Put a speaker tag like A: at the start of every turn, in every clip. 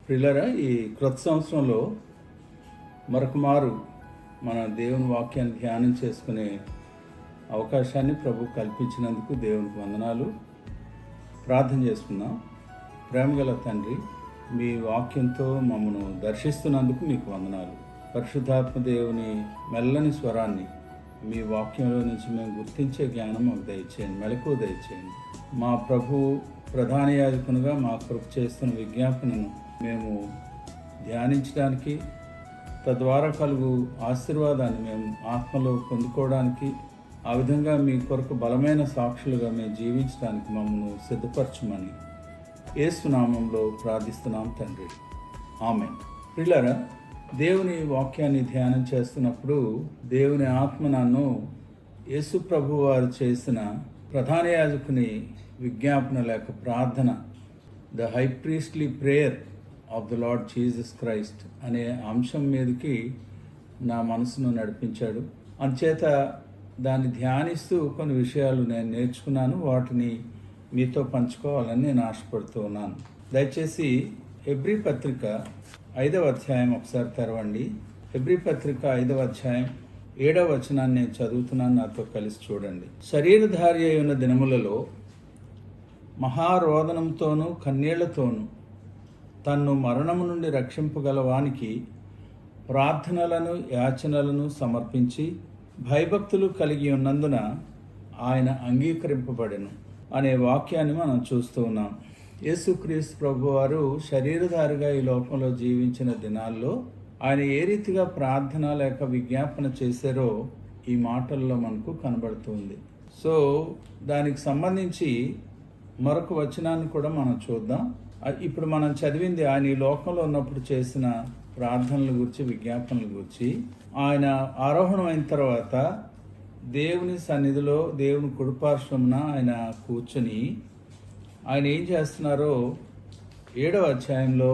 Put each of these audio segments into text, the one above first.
A: ప్రియులారా, ఈ క్రొత్త సంవత్సరంలో మరొక మారు మన దేవుని వాక్యాన్ని ధ్యానం చేసుకునే అవకాశాన్ని ప్రభు కల్పించినందుకు దేవునికి వందనాలు. ప్రార్థన చేసుకుందాం. ప్రేమగల తండ్రి, మీ వాక్యంతో మమ్మను దర్శిస్తున్నందుకు మీకు వందనాలు. పరిశుద్ధాత్మ దేవుని మెల్లని స్వరాన్ని మీ వాక్యంలో నుంచి మేము గుర్తించే జ్ఞానం మాకు దయచేయండి, మెలకువ దయచేయండి. మా ప్రభు ప్రధాన యాజకునిగా మా కొరకు చేస్తున్న విజ్ఞాపనను మేము ధ్యానించడానికి, తద్వారా కలుగు ఆశీర్వాదాన్ని మేము ఆత్మలో పొందుకోవడానికి, ఆ విధంగా మీ కొరకు బలమైన సాక్షులుగా మేము జీవించడానికి మమ్మల్ని సిద్ధపరచమని యేసు నామంలో ప్రార్థిస్తున్నాం తండ్రి, ఆమేన్. ప్రియులారా, దేవుని వాక్యాన్ని ధ్యానం చేస్తున్నప్పుడు దేవుని ఆత్మ నన్ను యేసు ప్రభు వారు చేసిన ప్రధాన యాజకుని విజ్ఞాపన లేక ప్రార్థన, the high priestly prayer of the Lord Jesus Christ అనే అంశం మీదకి నా మనసును నడిపించాడు. అందుచేత దాన్ని ధ్యానిస్తూ కొన్ని విషయాలు నేను నేర్చుకున్నాను. వాటిని మీతో పంచుకోవాలని నేను ఆశపడుతూ ఉన్నాను. దయచేసి హెబ్రీ పత్రిక 5వ అధ్యాయం ఒకసారి తెరవండి. హెబ్రీ పత్రిక 5వ అధ్యాయం 7వ వచనాన్ని నేను చదువుతున్నాను, నాతో కలిసి చూడండి. శరీరధారి అయి ఉన్న దినములలో మహారోదనంతోనూ కన్నీళ్లతోనూ తన్ను మరణము నుండి రక్షింపగలవానికి ప్రార్థనలను యాచనలను సమర్పించి భయభక్తులు కలిగి ఉన్నందున ఆయన అంగీకరింపబడెను అనే వాక్యాన్ని మనం చూస్తూ ఉన్నాం. యేసుక్రీస్తు ప్రభువారు శరీరధారిగా ఈ లోకంలో జీవించిన దినాల్లో ఆయన ఏ రీతిగా ప్రార్థన లేక విజ్ఞాపన చేశారో ఈ మాటల్లో మనకు కనబడుతుంది. సో దానికి సంబంధించి మరొక వచనాన్ని కూడా మనం చూద్దాం. ఇప్పుడు మనం చదివింది ఆయన ఈ లోకంలో ఉన్నప్పుడు చేసిన ప్రార్థనల గురించి, విజ్ఞాపనల గురించి. ఆయన ఆరోహణమైన తర్వాత దేవుని సన్నిధిలో దేవుని కుడిపార్శ్వమున ఆయన కూర్చొని ఆయన ఏం చేస్తున్నారో 7వ అధ్యాయంలో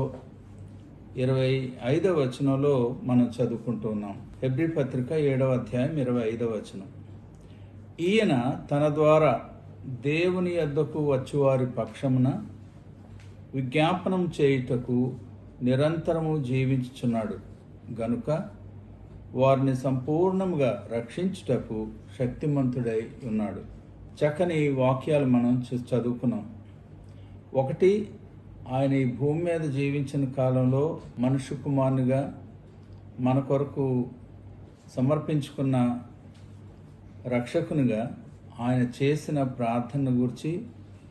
A: 25వ వచనంలో మనం చదువుకుంటూ ఉన్నాం. హెబ్రీ పత్రిక 7వ అధ్యాయం 25వ వచనం. ఈయన తన ద్వారా దేవుని యొద్దకు వచ్చువారి పక్షమున విజ్ఞాపనం చేయుటకు నిరంతరము జీవించుచున్నాడు గనుక వారిని సంపూర్ణంగా రక్షించుటకు శక్తిమంతుడై ఉన్నాడు. చక్కని వాక్యాలు మనం చదువుకున్నాం. ఒకటి, ఆయన ఈ భూమి మీద జీవించిన కాలంలో మనుష్య కుమారునిగా మన కొరకు సమర్పించుకున్న రక్షకునిగా ఆయన చేసిన ప్రార్థన గురించి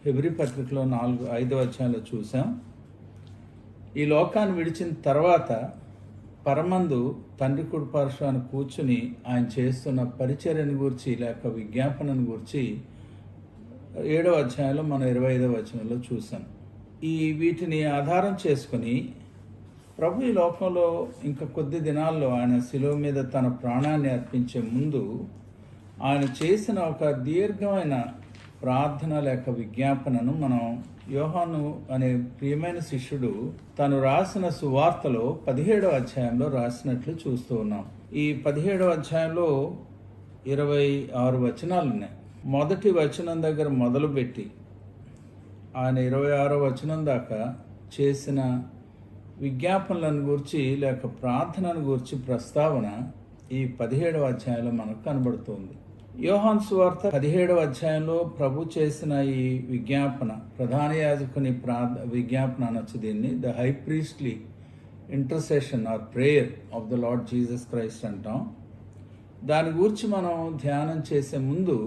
A: హెబ్రీ పత్రికలో 5వ అధ్యాయంలో చూసాం. ఈ లోకాన్ని విడిచిన తర్వాత పరమందు తండ్రి కుడిపార్శ్వాన్ని కూర్చుని ఆయన చేస్తున్న పరిచర్యను గురించి లేక విజ్ఞాపనను గురించి 7వ అధ్యాయంలో మనం 25వ వచనంలో చూసాం. వీటిని ఆధారం చేసుకుని ప్రభు ఈ లోకంలో ఇంకా కొద్ది దినాల్లో ఆయన శిలువ మీద తన ప్రాణాన్ని అర్పించే ముందు ఆయన చేసిన ఒక దీర్ఘమైన ప్రార్థన లేక విజ్ఞాపనను మనం యోహాను అనే ప్రియమైన శిష్యుడు తను రాసిన సువార్తలో 17వ అధ్యాయంలో రాసినట్లు చూస్తూ ఉన్నాం. ఈ 17వ అధ్యాయంలో 26 వచనాలు ఉన్నాయి. మొదటి వచనం దగ్గర మొదలుపెట్టి ఆయన 26వ వచనం దాకా చేసిన విజ్ఞాపనలను గురించి లేక ప్రార్థనను గురించి ప్రస్తావన ఈ 17వ అధ్యాయంలో మనకు కనబడుతుంది. యోహాను సువార్త 17వ అధ్యాయంలో ప్రభు చేసిన ఈ విజ్ఞాపన, ప్రధాన యాజకుని విజ్ఞాపన అనొచ్చు దీన్ని, the high priestly intercession or prayer of the Lord Jesus Christ అంటాం. దాని గురించి మనం ధ్యానం చేసే ముందు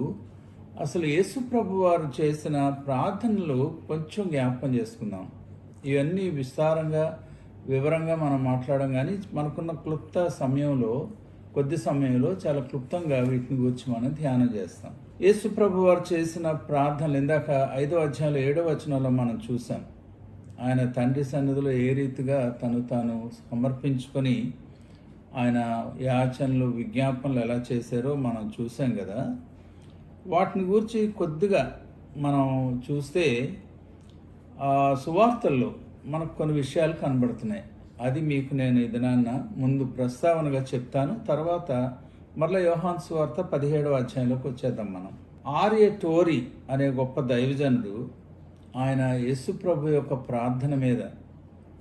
A: అసలు యేసు ప్రభు వారు చేసిన ప్రార్థనలు కొంచెం జ్ఞాపకం చేసుకుందాం. ఇవన్నీ విస్తారంగా వివరంగా మనం మాట్లాడడం, కానీ మనకున్న క్లుప్త సమయంలో కొద్ది సమయంలో చాలా క్లుప్తంగా వీటిని గురించి మనం ధ్యానం చేస్తాం. యేసు ప్రభు వారు చేసిన ప్రార్థనలు ఇందాక 5వ అధ్యాయంలో 7వ వచనంలో మనం చూసాం. ఆయన తండ్రి సన్నిధిలో ఏ రీతిగా తాను సమర్పించుకొని ఆయన యాచనలు విజ్ఞాపనలు ఎలా చేశారో మనం చూసాం కదా. వాటిని గురించి కొద్దిగా మనం చూస్తే సువార్తల్లో మనకు కొన్ని విషయాలు కనబడుతున్నాయి. అది మీకు నేను ఈ దినాన్న ముందు ప్రస్తావనగా చెప్తాను. తర్వాత మరలా యోహాను సువార్త 17వ అధ్యాయంలోకి వచ్చేద్దాం మనం. ఆర్య టోరీ అనే గొప్ప దైవజనుడు ఆయన యేసు ప్రభు యొక్క ప్రార్థన మీద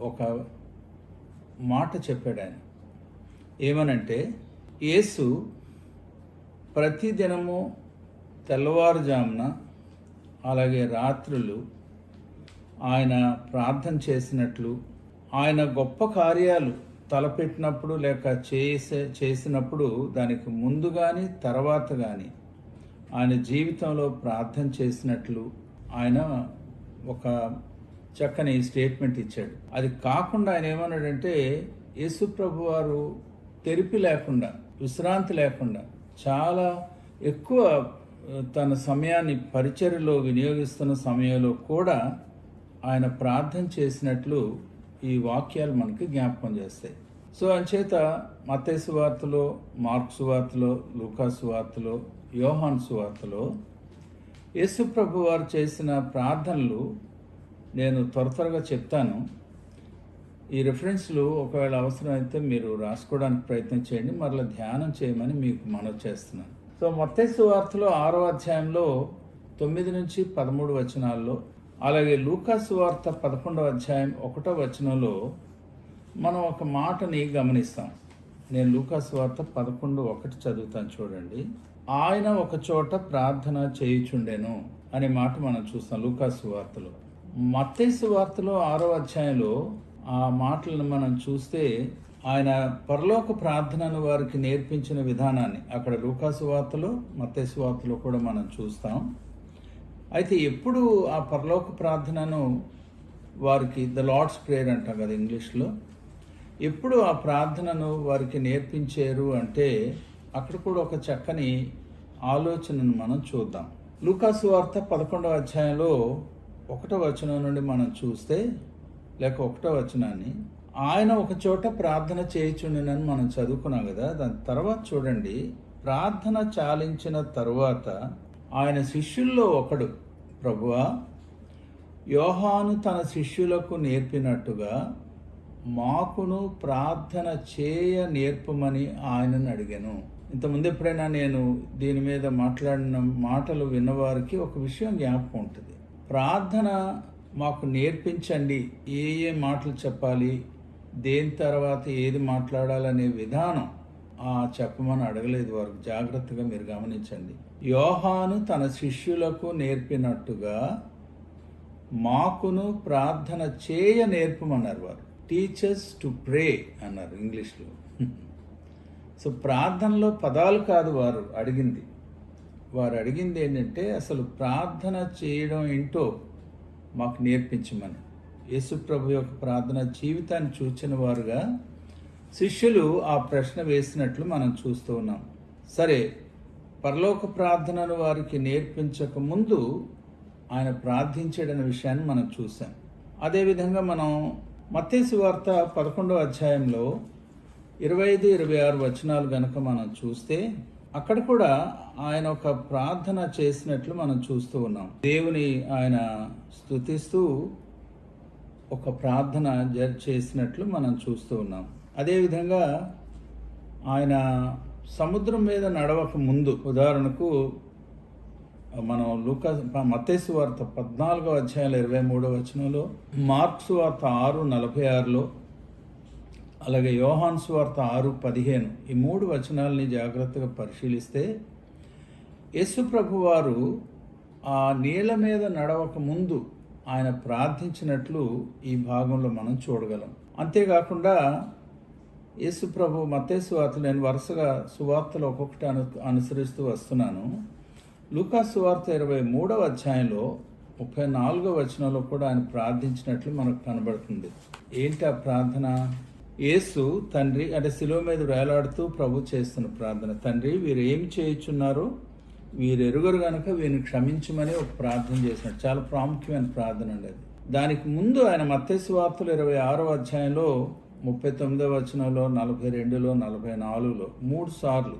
A: ఒక మాట చెప్పాడు ఆయన. ఏమనంటే, యేసు ప్రతిదినము తెల్లవారుజామున అలాగే రాత్రులు ఆయన ప్రార్థన చేసినట్లు, ఆయన గొప్ప కార్యాలు తలపెట్టినప్పుడు లేక చేసినప్పుడు దానికి ముందు కానీ తర్వాత కానీ ఆయన జీవితంలో ప్రార్థన చేసినట్లు ఆయన ఒక చక్కని స్టేట్మెంట్ ఇచ్చాడు. అది కాకుండా ఆయన ఏమన్నాడంటే, యేసు ప్రభు వారు తెరిపి లేకుండా, విశ్రాంతి లేకుండా చాలా ఎక్కువ తన సమయాన్ని పరిచర్యలో వినియోగిస్తున్న సమయంలో కూడా ఆయన ప్రార్థన చేసినట్లు ఈ వాక్యాలు మనకి జ్ఞాపకం చేస్తాయి. సో అంచేత మత్తయి సువార్తలో, మార్కు సువార్తలో, లూకా సువార్తలో, యోహాను సువార్తలో యేసు ప్రభు వారు చేసిన ప్రార్థనలు నేను త్వరగా చెప్తాను. ఈ రెఫరెన్స్లు ఒకవేళ అవసరమైతే మీరు రాసుకోవడానికి ప్రయత్నం చేయండి, మరలా ధ్యానం చేయమని మీకు మనవి చేస్తున్నాను. సో మత్తయి సువార్తలో 6వ అధ్యాయంలో 9 నుంచి 13 వచనాల్లో, అలాగే లూకా సువార్త 11వ అధ్యాయం 1వ వచనంలో మనం ఒక మాటని గమనిస్తాం. నేను లూకా సువార్త 11:1 చదువుతాను, చూడండి. ఆయన ఒక చోట ప్రార్థన చేయుచుండెను అనే మాట మనం చూస్తాం లూకా సువార్తలో. మత్తయి సువార్తలో 6వ అధ్యాయంలో ఆ మాటలను మనం చూస్తే ఆయన పరలోక ప్రార్థనను వారికి నేర్పించిన విధానాన్ని అక్కడ లూకా సువార్తలో, మత్తయి సువార్తలో కూడా మనం చూస్తాం. అయితే ఎప్పుడు ఆ పరలోక ప్రార్థనను వారికి ద లార్డ్స్ ప్రేయర్ అంటాం కదా ఇంగ్లీష్లో, ఎప్పుడు ఆ ప్రార్థనను వారికి నేర్పించారు అంటే అక్కడ కూడా ఒక చక్కని ఆలోచనను మనం చూద్దాం. లూకా సువార్త 11వ అధ్యాయంలో 1వ వచనం నుండి మనం చూస్తే, లేక 1వ వచనాన్ని, ఆయన ఒక చోట ప్రార్థన చేయుచుండెనని మనం చదువుకున్నాం కదా. దాని తర్వాత చూడండి, ప్రార్థన చాలించిన తరువాత ఆయన శిష్యుల్లో ఒకడు, ప్రభువా, యోహాను తన శిష్యులకు నేర్పినట్టుగా మాకును ప్రార్థన చేయ నేర్పమని ఆయనను అడిగాను. ఇంతకుముందు ఎప్పుడైనా నేను దీని మీద మాట్లాడిన మాటలు విన్నవారికి ఒక విషయం జ్ఞాపకం ఉంటుంది. ప్రార్థన మాకు నేర్పించండి, ఏ మాటలు చెప్పాలి, దేని తర్వాత ఏది మాట్లాడాలనే విధానం చెప్పమని అడగలేదు వారు. జాగ్రత్తగా మీరు గమనించండి. యోహాను తన శిష్యులకు నేర్పినట్టుగా మాకును ప్రార్థన చేయ నేర్పమన్నారు వారు. టీచర్స్ టు ప్రే అన్నారు ఇంగ్లీష్లో. సో ప్రార్థనలో పదాలు కాదు వారు అడిగింది. వారు అడిగింది ఏంటంటే అసలు ప్రార్థన చేయడం ఏంటో మాకు నేర్పించమని. యేసు ప్రభు యొక్క ప్రార్థన జీవితాన్ని చూచిన వారుగా శిష్యులు ఆ ప్రశ్న వేసినట్లు మనం చూస్తూ ఉన్నాం. సరే, పరలోక ప్రార్థనను వారికి నేర్పించక ముందు ఆయన ప్రార్థించాడనే విషయాన్ని మనం చూసాం. అదేవిధంగా మనం మత్తయి సువార్త 11వ అధ్యాయంలో 25-26 వచనాలు గనక మనం చూస్తే అక్కడ కూడా ఆయన ఒక ప్రార్థన చేసినట్లు మనం చూస్తూ ఉన్నాం. దేవుని ఆయన స్తుతిస్తూ ఒక ప్రార్థన చేసినట్లు మనం చూస్తూ ఉన్నాం. అదేవిధంగా ఆయన సముద్రం మీద నడవక ముందు, ఉదాహరణకు మనం మత్తయి సువార్త 14వ అధ్యాయంలో 23వ వచనంలో, మార్కు సువార్త 6:46లో, అలాగే యోహాను సువార్త 6:15 ఈ 3 వచనాలని జాగ్రత్తగా పరిశీలిస్తే యేసు ప్రభు వారు ఆ నీళ్ళ మీద నడవక ముందు ఆయన ప్రార్థించినట్లు ఈ భాగంలో మనం చూడగలం. అంతేకాకుండా యేసు ప్రభు మత్తయి సువార్త, నేను వరుసగా సువార్తలు ఒక్కొక్కటి అనుసరిస్తూ వస్తున్నాను. లూకా సువార్త 23వ అధ్యాయంలో 34వ వచనంలో కూడా ఆయన ప్రార్థించినట్లు మనకు కనబడుతుంది. ఏంటి ఆ ప్రార్థన? యేసు తండ్రి, అంటే శిలువ మీద వేలాడుతూ ప్రభు చేస్తున్న ప్రార్థన, తండ్రి వీరు ఏమి చేయుచున్నారో వీరు ఎరుగరు గనుక వీరిని క్షమించమని ఒక ప్రార్థన చేసినట్టు. చాలా ప్రాముఖ్యమైన ప్రార్థన అండి అది. దానికి ముందు ఆయన మత్తయి సువార్తలు 26వ అధ్యాయంలో 39వ వచనంలో, 42లో, 44లో 3 సార్లు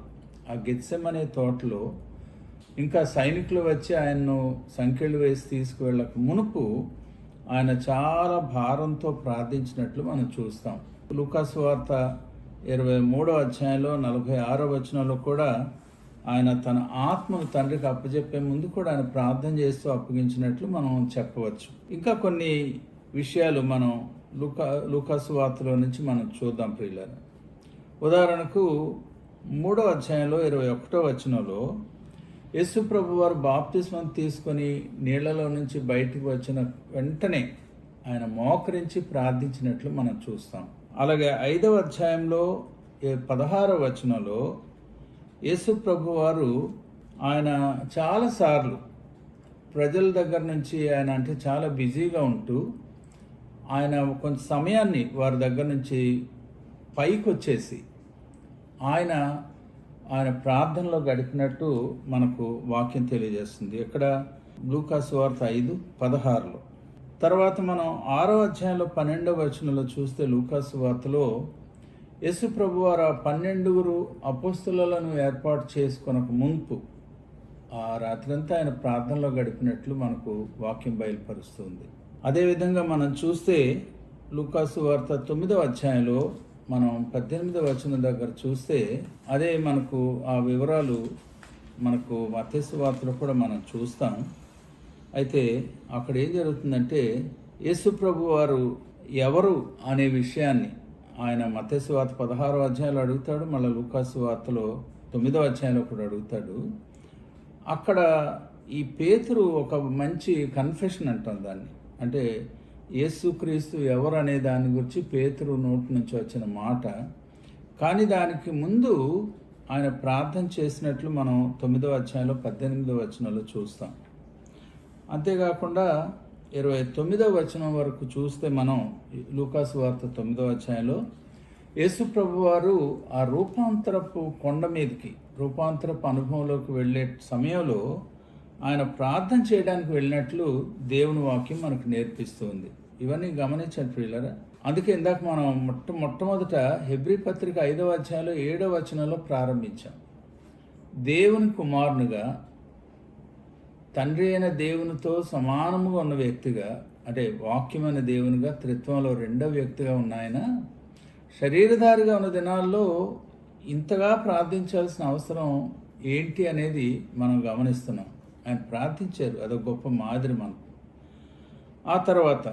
A: ఆ గెత్సెమనే తోటలో ఇంకా సైనికులు వచ్చి ఆయన్ను సంకెళ్ళు వేసి తీసుకువెళ్ళక మునుపు ఆయన చాలా భారంతో ప్రార్థించినట్లు మనం చూస్తాం. లూకా సువార్త 23వ అధ్యాయంలో 46వ వచనంలో కూడా ఆయన తన ఆత్మను తండ్రికి అప్పచెప్పే ముందు కూడా ఆయన ప్రార్థన చేస్తూ అప్పగించినట్లు మనం చెప్పవచ్చు. ఇంకా కొన్ని విషయాలు మనం లూకాసు వార్తలో నుంచి మనం చూద్దాం ప్రియులారా. ఉదాహరణకు 3వ అధ్యాయంలో 21వ వచనంలో యేసు ప్రభు వారు బాప్తిస్మం తీసుకొని నీళ్లలో నుంచి బయటికి వచ్చిన వెంటనే ఆయన మోకరించి ప్రార్థించినట్లు మనం చూస్తాం. అలాగే 5వ అధ్యాయంలో 16వ వచనంలో యేసు ప్రభు వారు ఆయన చాలాసార్లు ప్రజల దగ్గర నుంచి ఆయన అంటే చాలా బిజీగా ఉంటూ ఆయన కొంత సమయాన్ని వారి దగ్గర నుంచి పైకి వచ్చేసి ఆయన ప్రార్థనలో గడిపినట్టు మనకు వాక్యం తెలియజేస్తుంది. ఇక్కడ లూకాసు వార్త 5:16లో. తర్వాత మనం 6వ అధ్యాయంలో 12వ వచనంలో చూస్తే లూకాసు వార్తలో యేసు ప్రభు వారు 12 అపోస్తలులను ఏర్పాటు చేసుకొనక మునుపు ఆ రాత్రంతా ఆయన ప్రార్థనలో గడిపినట్లు మనకు వాక్యం బయలుపరుస్తుంది. అదేవిధంగా మనం చూస్తే లూకాసు వార్త 9వ అధ్యాయంలో మనం 18వ వచనం దగ్గర చూస్తే అదే మనకు ఆ వివరాలు మనకు మత్తయి వార్తలో కూడా మనం చూస్తాం. అయితే అక్కడ ఏం జరుగుతుందంటే యేసు ప్రభు వారు ఎవరు అనే విషయాన్ని ఆయన మత్తయి వార్త 16వ అధ్యాయంలో అడుగుతాడు, మళ్ళీ లూకాసు వార్తలో 9వ అధ్యాయంలో కూడా అడుగుతాడు. అక్కడ ఈ పేతురు ఒక మంచి కన్ఫెషన్ అంటాం దాన్ని, అంటే యేసుక్రీస్తు ఎవరు అనే దాని గురించి పేతురు నోటి నుంచి వచ్చిన మాట. కానీ దానికి ముందు ఆయన ప్రార్థన చేసినట్లు మనం 9వ అధ్యాయంలో 18వ వచనంలో చూస్తాం. అంతేకాకుండా 29వ వచనం వరకు చూస్తే మనం లూకాసు వార్త 9వ అధ్యాయంలో యేసు ప్రభు వారు ఆ రూపాంతరపు కొండ మీదకి రూపాంతరపు అనుభవంలోకి వెళ్ళే సమయంలో ఆయన ప్రార్థన చేయడానికి వెళ్ళినట్లు దేవుని వాక్యం మనకు నేర్పిస్తుంది. ఇవన్నీ గమనించండి ప్రియులారా. అందుకే ఇందాక మనం మొట్టమొదట హెబ్రీ పత్రిక 5వ అధ్యాయంలో 7వ వచనంలో ప్రారంభించాం. దేవుని కుమారునిగా తండ్రి అయిన దేవునితో సమానముగా ఉన్న వ్యక్తిగా, అంటే వాక్యమైన దేవునిగా త్రిత్వంలో 2వ వ్యక్తిగా ఉన్న ఆయన శరీరధారిగా ఉన్న దినాల్లో ఇంతగా ప్రార్థించాల్సిన అవసరం ఏంటి అనేది మనం గమనిస్తున్నాం. ఆయన ప్రార్థించారు, అదొక గొప్ప మాదిరి మనకు. ఆ తర్వాత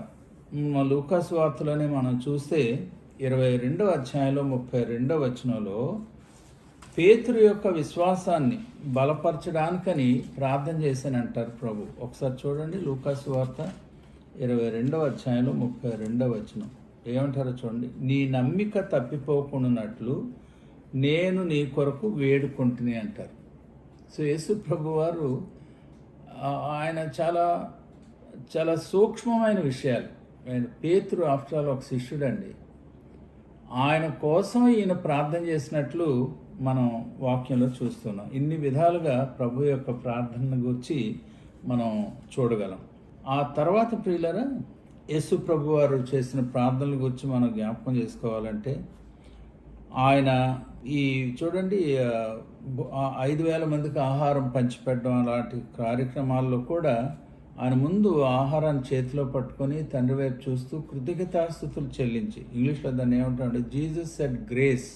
A: లూకాసు వార్తలోనే మనం చూస్తే 22వ అధ్యాయంలో 32వ వచనంలో పేతురు యొక్క విశ్వాసాన్ని బలపరచడానికని ప్రార్థన చేశానంటారు ప్రభు. ఒకసారి చూడండి లూకాసు వార్త 22వ అధ్యాయంలో 32వ వచనం ఏమంటారో చూడండి. నీ నమ్మిక తప్పిపోకుండానట్లు నేను నీ కొరకు వేడుకుంటుని అంటారు. సో యేసు ప్రభు వారు ఆయన చాలా చాలా సూక్ష్మమైన విషయాలు. ఆయన పేతురు ఆఫ్టర్ ఆల్ ఒక శిష్యుడు అండి. ఆయన కోసం ఈయన ప్రార్థన చేసినట్లు మనం వాక్యంలో చూస్తున్నాం. ఇన్ని విధాలుగా ప్రభు యొక్క ప్రార్థన గురించి మనం చూడగలం. ఆ తర్వాత ప్రియులరా, యేసు ప్రభు వారు చేసిన ప్రార్థనల గురించి మనం జ్ఞాపకం చేసుకోవాలంటే ఆయన ఈ చూడండి 5,000 మందికి ఆహారం పంచిపెట్టడం అలాంటి కార్యక్రమాల్లో కూడా ఆయన ముందు ఆహారాన్ని చేతిలో పట్టుకొని తండ్రి వైపు చూస్తూ కృతజ్ఞతాస్తుతులు చెల్లించి, ఇంగ్లీష్లో దాన్ని ఏమంటారంటే Jesus said grace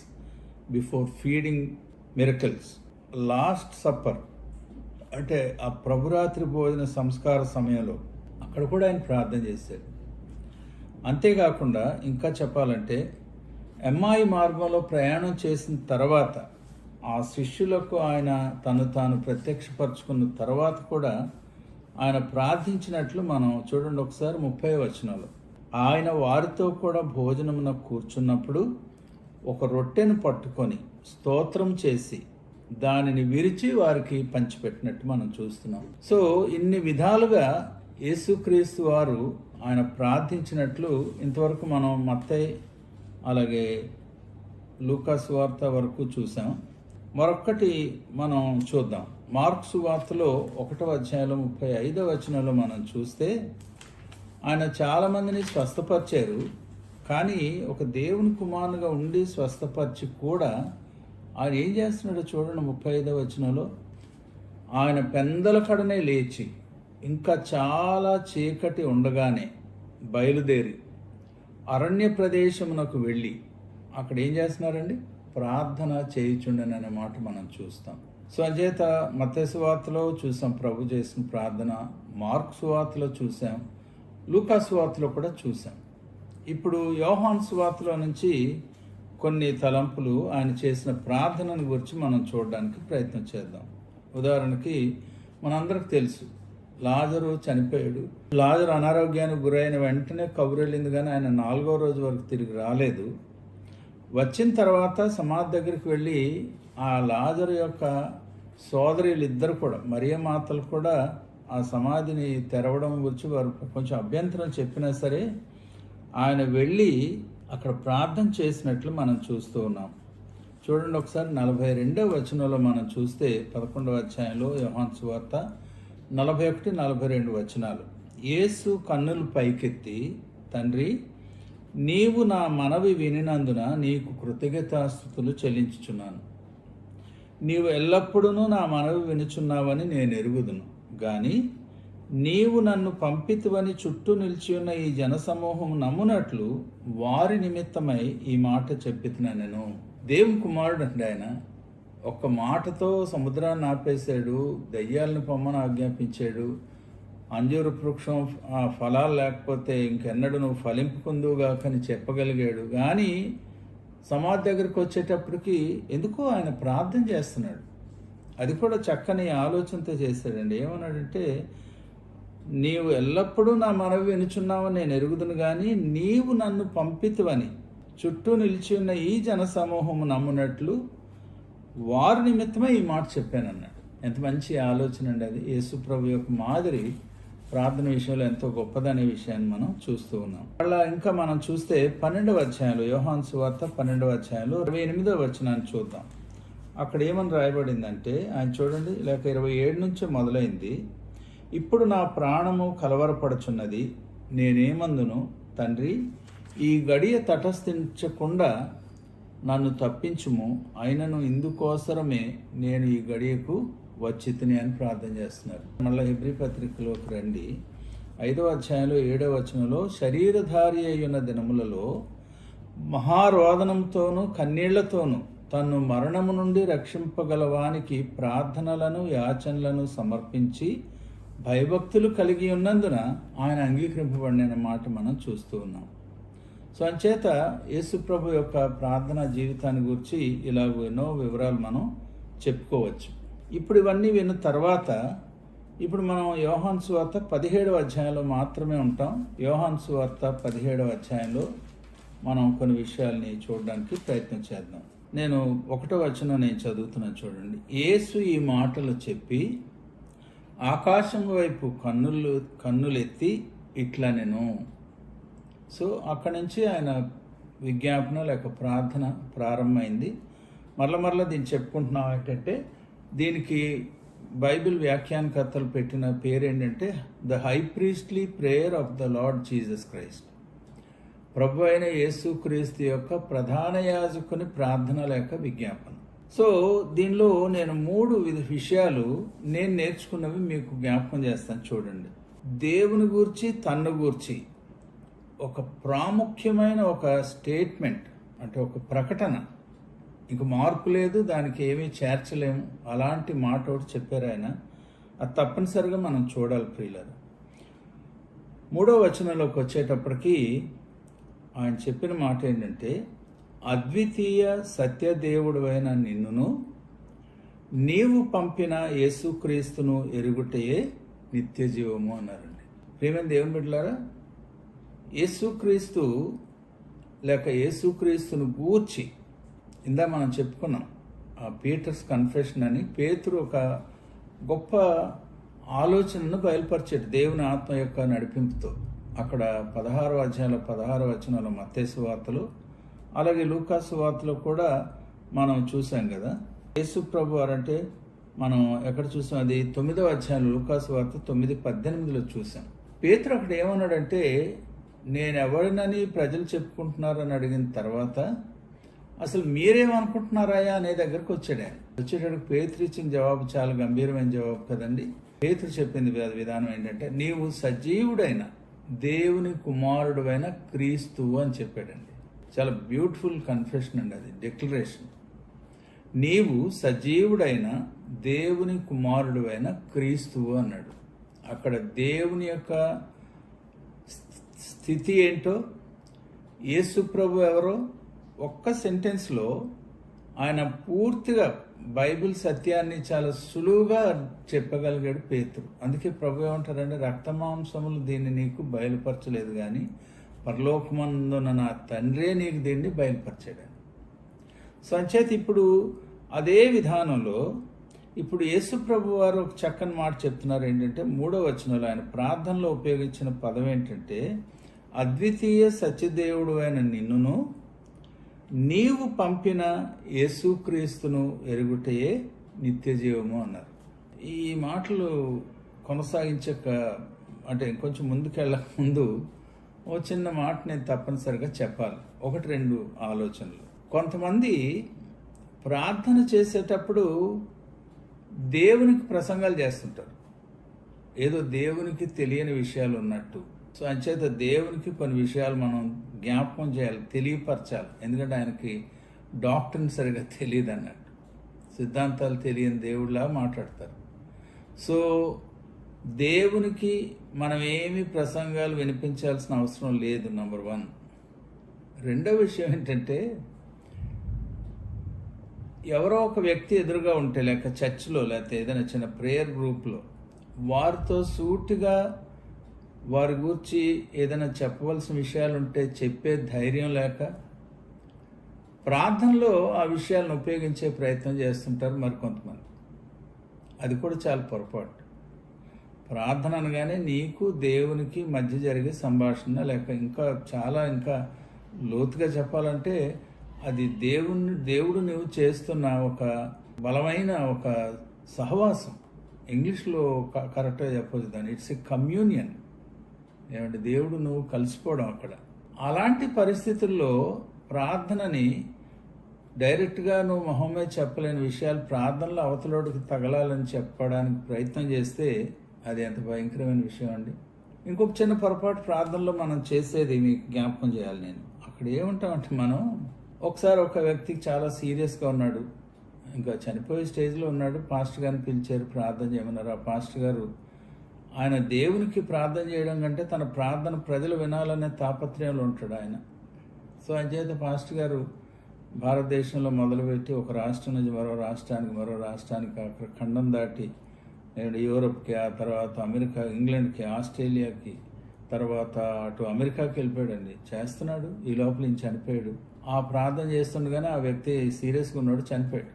A: before feeding miracles, last supper అంటే ఆ ప్రభురాత్రి భోజన సంస్కార సమయంలో అక్కడ కూడా ఆయన ప్రార్థన చేశారు. అంతేకాకుండా ఇంకా చెప్పాలంటే ఎమ్మాయి మార్గంలో ప్రయాణం చేసిన తర్వాత ఆ శిష్యులకు ఆయన తను తాను ప్రత్యక్షపరచుకున్న తర్వాత కూడా ఆయన ప్రార్థించినట్లు మనం చూడండి. ఒకసారి 30వ వచనంలో ఆయన వారితో కూడా భోజనమున కూర్చున్నప్పుడు ఒక రొట్టెను పట్టుకొని స్తోత్రం చేసి దానిని విరిచి వారికి పంచిపెట్టినట్టు మనం చూస్తున్నాం. సో ఇన్ని విధాలుగా యేసుక్రీస్తు వారు ఆయన ప్రార్థించినట్లు ఇంతవరకు మనం మత్తయి అలాగే లూకాసు వార్త వరకు చూసాం. మరొక్కటి మనం చూద్దాం. మార్కు వార్తలో 1వ అధ్యాయంలో 35వ వచనంలో మనం చూస్తే ఆయన చాలామందిని స్వస్థపరిచారు. కానీ ఒక దేవుని కుమారునిగా ఉండి స్వస్థపరిచి కూడా ఆయన ఏం చేస్తున్నాడో చూడండి. 35వ వచనంలో ఆయన పెందల కడనే లేచి ఇంకా చాలా చీకటి ఉండగానే బయలుదేరి అరణ్య ప్రదేశమునకు వెళ్ళి అక్కడ ఏం చేస్తున్నారండి, ప్రార్థన చేయుచుండని అనే మాట మనం చూస్తాం. సో అంచేత మత్తయి సువార్తలో చూసాం ప్రభు చేసిన ప్రార్థన, మార్కు సువార్తలో చూసాం, లూకా సువార్తలో కూడా చూసాం. ఇప్పుడు యోహాను సువార్తలో నుంచి కొన్ని తలంపులు ఆయన చేసిన ప్రార్థనను గురించి మనం చూడడానికి ప్రయత్నం చేద్దాం. ఉదాహరణకి మనందరికి తెలుసు, లాజరు చనిపోయాడు. లాజరు అనారోగ్యానికి గురైన వెంటనే కబురెళ్ళింది, కానీ ఆయన 4వ రోజు వరకు తిరిగి రాలేదు. వచ్చిన తర్వాత సమాధి దగ్గరికి వెళ్ళి ఆ లాజరు యొక్క సోదరులు ఇద్దరు కూడా, మరియ మాతలు కూడా ఆ సమాధిని తెరవడం గురించి వారు కొంచెం అభ్యంతరం చెప్పినా సరే ఆయన వెళ్ళి అక్కడ ప్రార్థన చేసినట్లు మనం చూస్తూ ఉన్నాం. చూడండి ఒకసారి 42వ వచనంలో మనం చూస్తే 11వ అధ్యాయంలో యోహాను సువార్త 41, 42 వచనాలు. యేసు కన్నులు పైకెత్తి, తండ్రి, నీవు నా మనవి వినినందున నీకు కృతజ్ఞతాస్తుతులు చెల్లించుచున్నాను. నీవు ఎల్లప్పుడూ నా మనవి వినుచున్నావని నేను ఎరుగుదును. గాని నీవు నన్ను పంపితువని చుట్టూ నిలిచి ఉన్న ఈ జనసమూహం నమ్మునట్లు వారి నిమిత్తమై ఈ మాట చెప్పితున్నాను. దేవుని కుమారుడు అంటే ఆయన ఒక్క మాటతో సముద్రాన్ని ఆపేశాడు, దయ్యాలను పొమ్మని ఆజ్ఞాపించాడు, అంజూరు వృక్షం ఫలాలు లేకపోతే ఇంకెన్నడూ నువ్వు ఫలింపుకుందువుగా అని చెప్పగలిగాడు. కానీ సమాధి దగ్గరికి వచ్చేటప్పటికి ఎందుకో ఆయన ప్రార్థన చేస్తున్నాడు. అది కూడా చక్కని ఆలోచనతో చేశాడండి. ఏమన్నాడంటే, నీవు ఎల్లప్పుడూ నా మనవి వినుచున్నావని నేను ఎరుగుదును, కానీ నీవు నన్ను పంపితువని చుట్టూ నిలిచి ఉన్న ఈ జనసమూహము నమ్మునట్లు వారి నిమిత్తమే ఈ మాట చెప్పానన్నాడు. ఎంత మంచి ఆలోచన అండి అది. యేసు ప్రభు యొక్క మాదిరి ప్రార్థన విషయంలో ఎంతో గొప్పదనే విషయాన్ని మనం చూస్తూ ఉన్నాం. అలా ఇంకా మనం చూస్తే 12వ అధ్యాయంలో, యోహాను సువార్త 12వ అధ్యాయంలో 28వ వచనాన్ని చూద్దాం. అక్కడ ఏమని రాయబడిందంటే, ఆయన చూడండి, లేక 27 నుంచి మొదలైంది. ఇప్పుడు నా ప్రాణము కలవరపడుచున్నది, నేనేమందును, తండ్రి, ఈ గడియ తటస్థించకుండా నన్ను తప్పించుము, అయినను ఇందుకోసరమే నేను ఈ గడియకు వచ్చి తిని అని ప్రార్థన చేస్తున్నారు. మళ్ళీ హెబ్రీ పత్రికలోకి రండి. 5వ అధ్యాయంలో 7వ వచనంలో, శరీరధారి అయ్యున్న దినములలో మహారోదనంతోనూ కన్నీళ్లతోనూ తన్ను మరణము నుండి రక్షింపగలవానికి ప్రార్థనలను యాచనలను సమర్పించి భయభక్తులు కలిగి ఉన్నందున ఆయన అంగీకరింపబడిన మాట మనం చూస్తూ ఉన్నాం. సో అంచేత యేసు ప్రభు యొక్క ప్రార్థనా జీవితాన్ని గురించి ఇలాగ ఎన్నో వివరాలు మనం చెప్పుకోవచ్చు. ఇప్పుడు ఇవన్నీ విన్న తర్వాత ఇప్పుడు మనం యోహాను సువార్త 17వ అధ్యాయంలో మాత్రమే ఉంటాం. యోహాను సువార్త 17వ అధ్యాయంలో మనం కొన్ని విషయాల్ని చూడడానికి ప్రయత్నం చేద్దాం. నేను 1వ వచనం నేను చదువుతున్నాను, చూడండి. యేసు ఈ మాటలు చెప్పి ఆకాశం వైపు కన్నులెత్తి ఇట్లా నేను. సో అక్కడి నుంచి ఆయన విజ్ఞాపన లేక ప్రార్థన ప్రారంభమైంది. మరల దీన్ని చెప్పుకుంటున్నాం. ఏంటంటే దీనికి బైబిల్ వ్యాఖ్యానకర్తలు పెట్టిన పేరు ఏంటంటే the high priestly prayer of the Lord Jesus Christ. ప్రభు అయిన యేసుక్రీస్తు యొక్క ప్రధాన యాజకుని ప్రార్థన లేక విజ్ఞాపన. సో దీనిలో నేను 3 విషయాలు నేను నేర్చుకున్నవి మీకు జ్ఞాపకం చేస్తాను. చూడండి, దేవుని గూర్చి, తన్ను గూర్చి ఒక ప్రాముఖ్యమైన ఒక స్టేట్మెంట్, అంటే ఒక ప్రకటన, ఇంక మార్పు లేదు, దానికి ఏమీ చేర్చలేము, అలాంటి మాట ఒకటి చెప్పారు ఆయన. అది తప్పనిసరిగా మనం చూడాలి ప్రియులారా. 3వ వచనంలోకి వచ్చేటప్పటికి ఆయన చెప్పిన మాట ఏంటంటే, అద్వితీయ సత్యదేవుడు అయిన నిన్నును నీవు పంపిన యేసుక్రీస్తును ఎరుగుటయే నిత్య జీవము అన్నారండి. ప్రియమైన దేవుని బిడ్డలారా, యేసుక్రీస్తు లేక యేసుక్రీస్తును గూర్చి ఇందా మనం చెప్పుకున్నాం, పీటర్స్ కన్ఫెషన్ అని. పేతురు ఒక గొప్ప ఆలోచనను బయలుపరిచాడు దేవుని ఆత్మ యొక్క నడిపింపుతో. అక్కడ 16వ అధ్యాయంలో 16వ వచనంలో మత్తయి సువార్తలో, అలాగే లూకా సువార్తలో కూడా మనం చూసాం కదా. యేసు ప్రభు వారంటే మనం ఎక్కడ చూసాం, అది 9వ అధ్యాయంలో లూకా సువార్త 9:18లో చూసాం. పేతురు అక్కడ ఏమన్నాడంటే, నేను ఎవరినని ప్రజలు చెప్పుకుంటున్నారని అడిగిన తర్వాత అసలు మీరేమనుకుంటున్నారాయా అనే దగ్గరకు వచ్చాడు. ఆయన వచ్చేటప్పుడు పేతురు ఇచ్చిన జవాబు చాలా గంభీరమైన జవాబు కదండి. పేతురు చెప్పింది విధానం ఏంటంటే, నీవు సజీవుడైన దేవుని కుమారుడు అయిన క్రీస్తు అని చెప్పాడండి. చాలా బ్యూటిఫుల్ కన్ఫెషన్ అండి అది, డిక్లరేషన్. నీవు సజీవుడైన దేవుని కుమారుడు అయిన క్రీస్తువు అన్నాడు. అక్కడ దేవుని యొక్క స్థితి ఏంటో, యేసు ప్రభు ఎవరో ఒక్క సెంటెన్స్లో ఆయన పూర్తిగా బైబిల్ సత్యాన్ని చాలా సులువుగా చెప్పగలిగాడు పేతురు. అందుకే ప్రభు ఏమంటారంటే, రక్తమాంసములు దీన్ని నీకు బయలుపరచలేదు కానీ పరలోకమందున నా తండ్రే నీకు దీన్ని బయలుపరిచాడని. సో అంచేత ఇప్పుడు అదే విధానంలో ఇప్పుడు యేసు ప్రభు వారు ఒక చక్కని మాట చెప్తున్నారు. ఏంటంటే 3వ వచనంలో ఆయన ప్రార్థనలో ఉపయోగించిన పదం ఏంటంటే, అద్వితీయ సత్యదేవుడు అయిన నిన్నును నీవు పంపిన యేసుక్రీస్తును ఎరుగుటయే నిత్య జీవము అన్నారు. ఈ మాటలు కొనసాగించక అంటే ఇంకొంచెం ముందుకెళ్ళక ముందు ఓ చిన్న మాట నేను తప్పనిసరిగా చెప్పాలి. 1-2 ఆలోచనలు. కొంతమంది ప్రార్థన చేసేటప్పుడు దేవునికి ప్రసంగాలు చేస్తుంటారు, ఏదో దేవునికి తెలియని విషయాలు ఉన్నట్టు. సో అంచేత దేవునికి కొన్ని విషయాలు మనం జ్ఞాపకం చేయాలి, తెలియపరచాలి. ఎందుకంటే ఆయనకి డాక్టర్ని సరిగా తెలియదు అన్నట్టు, సిద్ధాంతాలు తెలియని దేవుడిలా మాట్లాడతారు. సో దేవునికి మనం ఏమి ప్రసంగాలు వినిపించాల్సిన అవసరం లేదు, నంబర్ 1. రెండవ విషయం ఏంటంటే, ఎవరో ఒక వ్యక్తి ఎదురుగా ఉంటే, లేక చర్చ్లో లేకపోతే ఏదైనా చిన్న ప్రేయర్ గ్రూప్లో వారితో సూటిగా వారి గురించి ఏదైనా చెప్పవలసిన విషయాలు ఉంటే చెప్పే ధైర్యం లేక ప్రార్థనలో ఆ విషయాలను ఉపయోగించే ప్రయత్నం చేస్తుంటారు మరికొంతమంది. అది కూడా చాలా పొరపాటు. ప్రార్థన అనగానే నీకు దేవునికి మధ్య జరిగే సంభాషణ, లేక ఇంకా లోతుగా చెప్పాలంటే అది దేవుడు నువ్వు చేస్తున్న ఒక బలమైన ఒక సహవాసం. ఇంగ్లీష్లో కరెక్ట్గా చెప్పొచ్చు దాన్ని, ఇట్స్ ఎ కమ్యూనియన్. ఏమంటే దేవుడు నువ్వు కలిసిపోవడం అక్కడ. అలాంటి పరిస్థితుల్లో ప్రార్థనని డైరెక్ట్గా నువ్వు మొహమ్మద్ చెప్పలేని విషయాలు ప్రార్థనలో అవతలోడికి తగలాలని చెప్పడానికి ప్రయత్నం చేస్తే అది ఎంత భయంకరమైన విషయం అండి. ఇంకొక చిన్న పొరపాటు ప్రార్థనలో మనం చేసేది మీకు జ్ఞాపకం చేయాలి. నేను అక్కడ ఏమంటామంటే, మనం ఒకసారి ఒక వ్యక్తికి చాలా సీరియస్గా ఉన్నాడు, ఇంకా చనిపోయే స్టేజ్లో ఉన్నాడు. పాస్టర్ గారిని పిలిచారు, ప్రార్థన చేయమన్నారు. ఆ పాస్టర్ గారు ఆయన దేవునికి ప్రార్థన చేయడం కంటే తన ప్రార్థన ప్రజలు వినాలనే తాపత్రయంలో ఉంటాడు ఆయన. సో ఆయన చేత పాస్టర్ గారు భారతదేశంలో మొదలుపెట్టి ఒక రాష్ట్రం నుంచి మరో రాష్ట్రానికి అక్కడ ఖండం దాటి యూరోప్కి, ఆ తర్వాత అమెరికా, ఇంగ్లాండ్కి, ఆస్ట్రేలియాకి, తర్వాత అటు అమెరికాకి వెళ్ళిపోయాడండి. చేస్తున్నాడు, ఈ లోపల ఈయన చనిపోయాడు. ఆ ప్రార్థన చేస్తుండగానే ఆ వ్యక్తి సీరియస్గా ఉన్నాడు, చనిపోయాడు.